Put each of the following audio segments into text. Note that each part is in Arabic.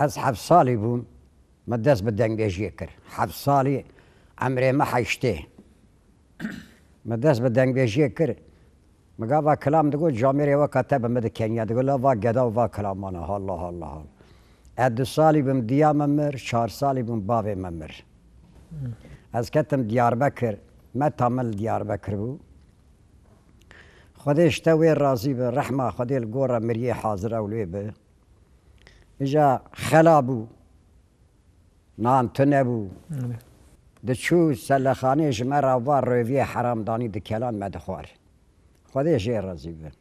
از 7 سالی بوم ما دست به دنگ بیجی کرد 7 سالی عمره ما حیشته ما دست به دنگ بیجی کرد مگه و کلام دگو جامعه و کتاب مد کنیا دگو لا و گدا و کلام انا الله الله اد سالی بم دیا ممر 4 سالی بم باوی ممر از کتم دیاربکر ما تامل دیاربکر بو خودش توی راضی به رحمه خودی الگوره مریه حاضر اولوی به اجا خلابو نان تنبو دچو سلخانه جمره و روی حرام دانی دکلان مدخوار خودش راضی به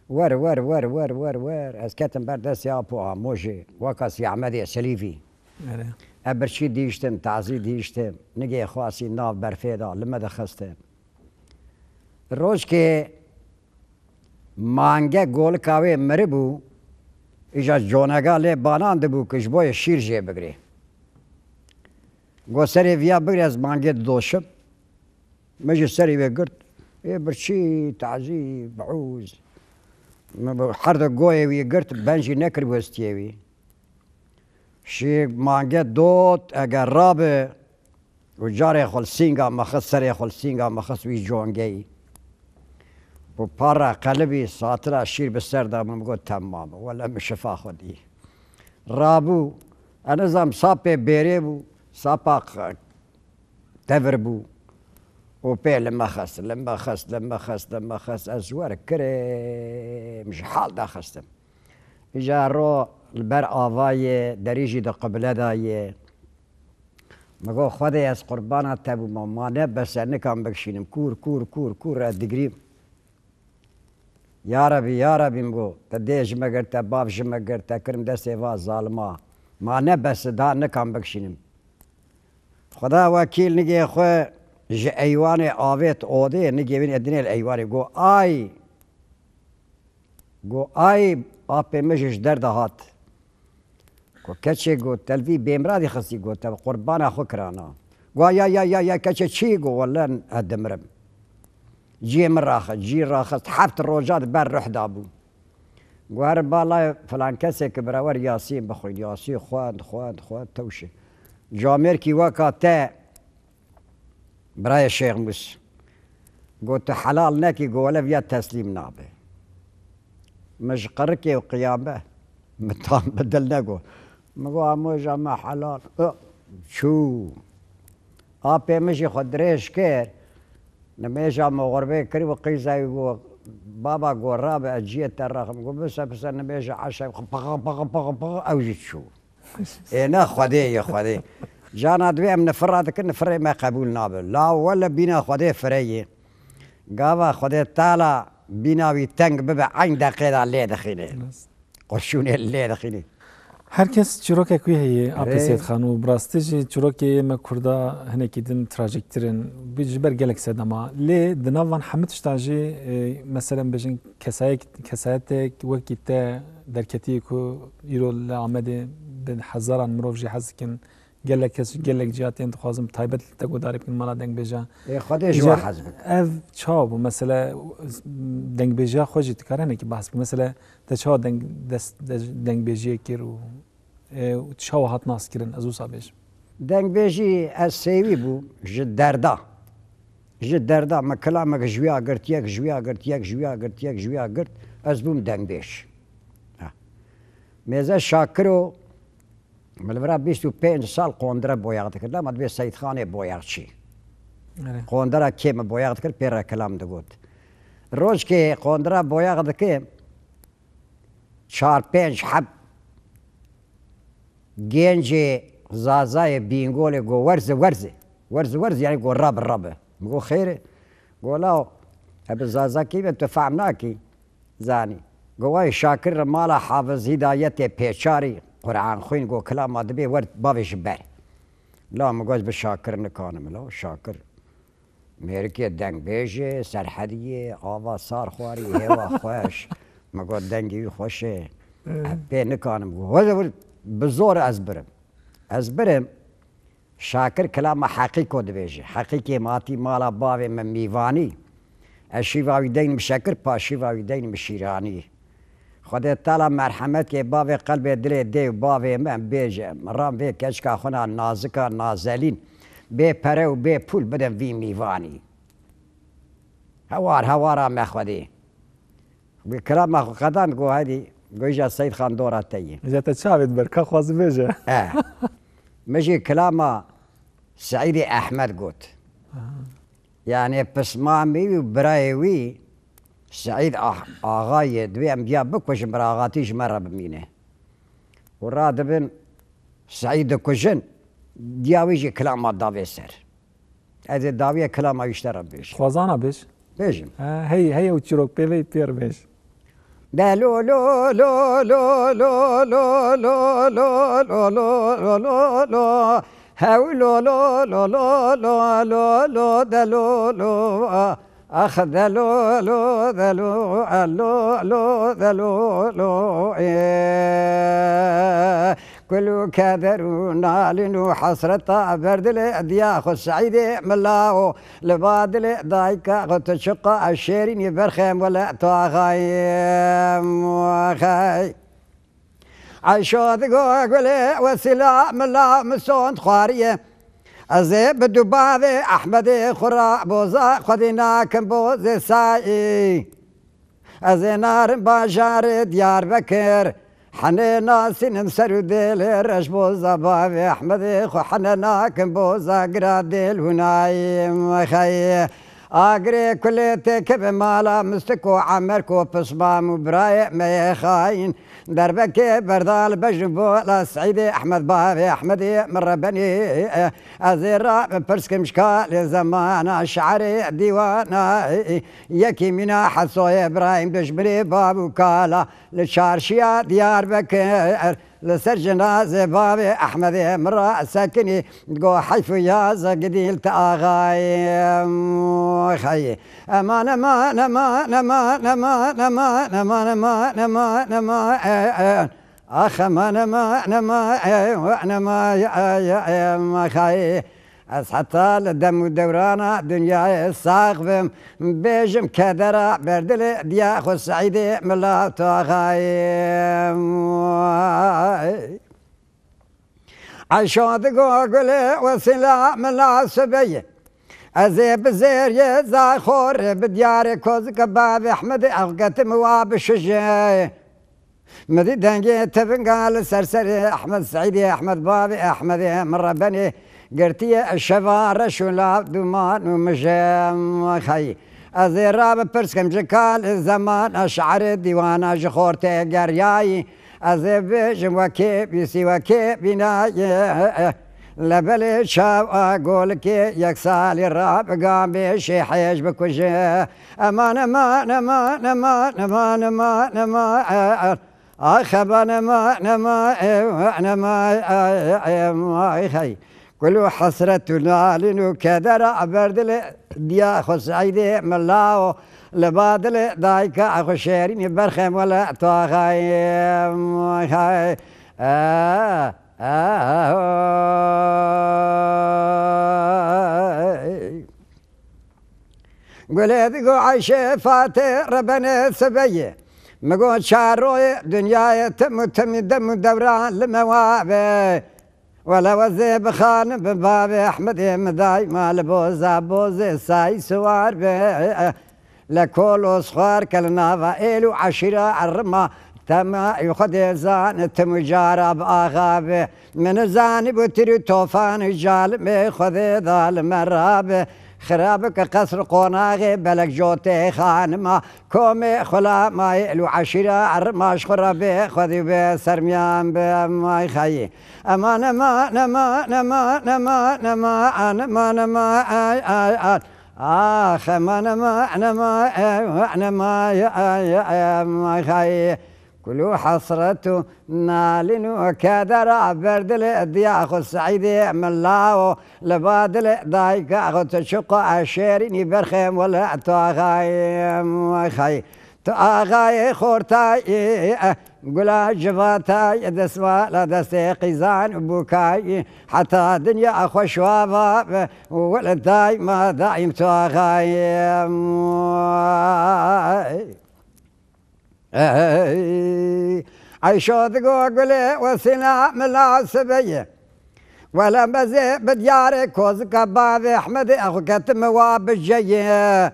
ور از کتم بردست یا پو آموجه وکاسی عمدی سلیفی ابرچی دیشتم تعزی دیشتم نگه خواسی ناف برفیدا لما دخستم روز که مانگه گول کاوی مری بو ایجا جونگا لی بانانده بو کش بوی شیر جه بگری گو سری ویا بگری از مانگه دوشم مجی سری وی گرد ای برچی تعزی بعوز هر دو گوی وی گرد بنجی نکر بوستیه وی شی مانگه دوت اگر رابه و جاره خلسینگا مخص سری خلسینگا مخص وی جونگی و پارا قلبی ساطرة شیر بسر دامم گو تمام ولا مشفا خودی رابو انا زم ساپه بیره بو ساپا تفر بو و پی لما خست ازوار کره مش حال دا خستم اجا رو البر آوای دریجی دا قبله دایه مگو خودی از قربانا تبو ما نبس نکام بکشینم کور دگریم یا ربی مگو تدی جمگرتا باب جمگرتا کرم دست ایوا ظالما ما نبس دا نکام بکشینم خدا وکیل نگه خواه جه ایوان آویت اوده نگه بین ادنی الایوانی گو آی آپی مجش درد هات گو کچه گو تلوی بیمرادی خستی گو تب قربان خو کرانا گو یا کچه چی گو والله ادمرم جی من راخت 7 روزات بر روح دابو گو هر بالا فلان کسی که براور یاسین بخوید یاسین خواند توشه جامر کی وکا تا برای شیخ موس گو تو حلال نکی گو ولا بیا تسلیم نابه مش قركي وقيامه متام بدل نقول مقول موجة ما حلال شو أبي مشي خدريش كير لما يجي مغربي كريم وقيزة يقول بابا قول رابع أجيت الرقم يقول بس لما يجي عشاء بغ أوجد شو إيه خدي يا خدي جانا دوي من فراد كن فري ما قبول نابل لا ولا بينا خدي فري قابا خدي تالا بیناوی تنگ ببه عین دقیقه لی دخینه قرشونه لی دخینه هر کس چروک کوی هی آب سید خانو براستیج چروک ما کردا هنکی دن تراژیکترین بیشتر گلک سدما لی دنوان حمد شتاجی مثلا بجن کسایت وقتی درکتی کو ایرو لعمده به هزاران مروجی حزکن گلک جاتین تخوازم تایبت تگوداری بکن مالا دنگ بیجا خودش و حزب اف چاو مثلا دنگ بیجا خوشی تکاره نه که بحث مثلا تچاو دنگ بیجی کرو چاو هات ناس کرن ازو سابش دنگ بیجی از سیوی بو جد دردا ما کلامك جویا گرت از بوم دنگ بیش میزه شاکرو ملورا 25 سال قندره بویاغت کرد لما دوی سید خانه بویاغت چی قندره کم بویاغت کرد پیر کلام دگود روز که قندره بویاغت که 4-5 حب گنج زازای بینگول گو ورز یعنی گو رب گو خیره گو لاو اب زازا کی تو فهمنا کی زانی گوای شاکر مالا حافظ هدایت پیچاری قرآن خوين قو كلام ادبي ورد بابي شبار لا مقاز بشاكر نكانم لا شاكر ميركي دنگ بيجي سرحدية آوا صار خواري هوا خوش مقاز دنگي خوشه بي نكانم قو بزور ازبرم شاكر كلام حقيقي دبيجي حقيقي ماتي مالا بابي من ميواني الشيفاوي دين مشاكر با شيفاوي دين مشيراني خدای تعالی مرحمت که باوی قلب دل دی باوی من بیجه مرام وی کشکا خونا نازکا نازلین بی پره و بی پول بدن وی میوانی هوارا مخودی بكلام قدان قو هذه قويجا السيد خان دورة تي إذا تشابت بركة خواص بيجا مجي كلام سعيد أحمد قوت يعني بسمامي وبرايوي سعيد آغاي دوي أمجا بكوش براغاتيش مرة بمينه ورادبن سعيد كوشن دياويجي كلام داوي سر هذا داوي كلام يشترى بيش خوازانا بيش بيجم هي وتشروك بيفي بير بيش دا لو لو لو لو لو لو لو لو لو لو لو لو هاو لو لو لو لو لو لو لو دا لو لو أخذ لو لو ذا لو لو لو ذا لو لو كل كادرونا لنو حسرة برد الأدياخ السعيد ملاو لبادل دايكا غتشق الشيرين يبرخم ولا تواغايم وخاي عيشو ذقو قولي وسلا ملا مسون خواريه أزيب دبابي أحمد خرا بوزا خدينا كم بوزي ساي أزينار باجار ديار بكر حنينا سنم سرو ديل رش بوزا بابي أحمد خو حنينا كم بوزا قراديل هنايم خي أقري كل تكب مالا مستكو عمركو بصبام وبرايق ما خاين دربك بردال بجنبو لا سعيد أحمد بابي أحمدي من بني أزيرا برسك مشكال زمان شعري ديوانا يكي منا حسو إبراهيم بجبري بابو كالا للشارشيا ديار بكر لسرجنا زبابي أحمد مرة ساكني تقو حيفو يا زقديل تاغاي خي أمان أمان أمان أمان أمان أمان أمان أمان أمان أمان أخ أمان أمان أمان أمان خي حتى لدم دورانا دنيا الساقبم بيجم كدرا بردل دياخو السعيد ملا تاغايم عشان تقولي وسلا ملا سبيه أزيب زير يزا خور بديار كوز كباب أحمد أغقت مواب الشجاي مدي دنجي تبنقال سرسري أحمد سعيدي أحمد بابي أحمد مرة بني قرتي الشفار شولا دومان ومجام خي أزيراب برسكم جكال الزمان أشعر ديوانا جخورتي قرياي أزيب جموكي يسي وكي بناي لبلي شاو أقولك يكسال الراب قام بشي حيج بكوجه أمان أمان أمان أمان أمان أمان أمان أخبان أمان أمان أمان خي كل حسرتنا لنو كدر بردل دياخو سعيدي ملاو لبادل دايكا أخو شيرين برخم ولا تواغايم خي قلت قو عايشة فاتي ربنا سبيه مقول شاروي دنياي تم دم دوران لموابي ولا وزي بخان ببابي أحمد مداي مال بوزا بوزي ساي سوار بي لكل صغار كالنافا إلو عشرة الرما تما يخد زان تمجارب آغاب من زان بوتري توفان جال خذ ذا المراب خرابك قصر قناغي بلك جوتي خانما كومي خلا ما يلو عشرة الرماش خرابي خذي بسرميان بما يخي أمان أمان أمان أمان أمان أمان أمان أمان آخ أمان أمان أمان أمان يخي كل حسرته نال وكدر بردل دياخو السعيد ملاو لبادل دايكا تشق عشيرين برخم ولا تاغايم خي تاغاي خورتاي قلا جفاتاي دسوا لا دستي قيزان بوكاي حتى دنيا اخو شوابا ولا دايما دايم تاغايم عيشو قولي وسنا ملا سبيه ولا بزي بدياري كوزك باب احمد اخو كتم واب الجيه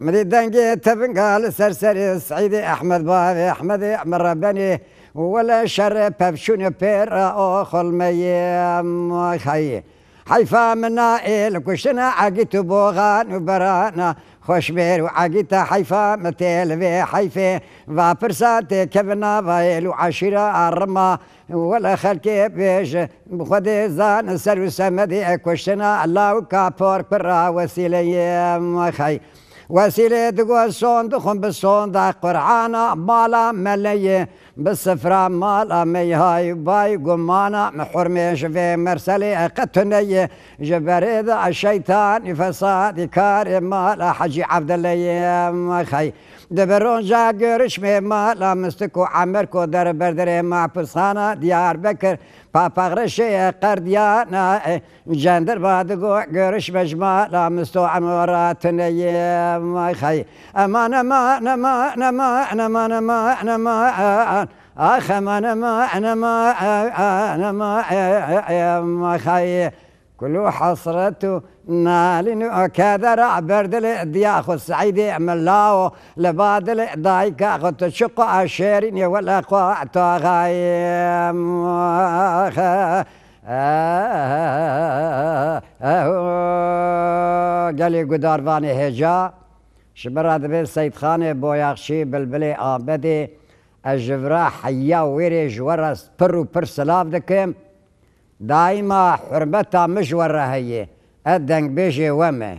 مدي دنجي تبنقال سرسري سعيدي احمد باب احمد من ربني ولا شر بابشون بير اخو المي خي حيفا منا الكشنا عقيت بوغان وبرانا خوش بير وعقيت حيفا متيل في حيفي فابرساتي كبنا فايل وعشيرة الرما ولا خلكي بيش بخدي زان سر سمدي كشنا الله وكابور برا وسيلي مخي وسيلة تقول صون دخن بالصون دا قرعانا مالا ملي بالسفرة مالا ميهاي باي قمانا محرميش في مرسلي قتني جبريد الشيطان فساد كارم مالا حجي عبد الله مخي دبرون جا قرش مالا مستكو عمركو در بردري مع بسخانا ديار بكر بابا غرشي قرديانا جندر بادقو قرش مجمالا مستو عموراتني مخي امان امان امان امان امان امان امان اخ امان امان امان مخي كل حصرته نالين كذا بردل دياخ السعيدي ملاو لبادل دايك اخذ شق عشيرين ولا قوات غايم قالي قدارباني هجا شبراد بن سيد خاني بوياخشي بلبلي آبدي الجفرا حيا ويري جورس برو برسلاف دكم دايما حرمتها مش ورا هي الدنق بيجي ومه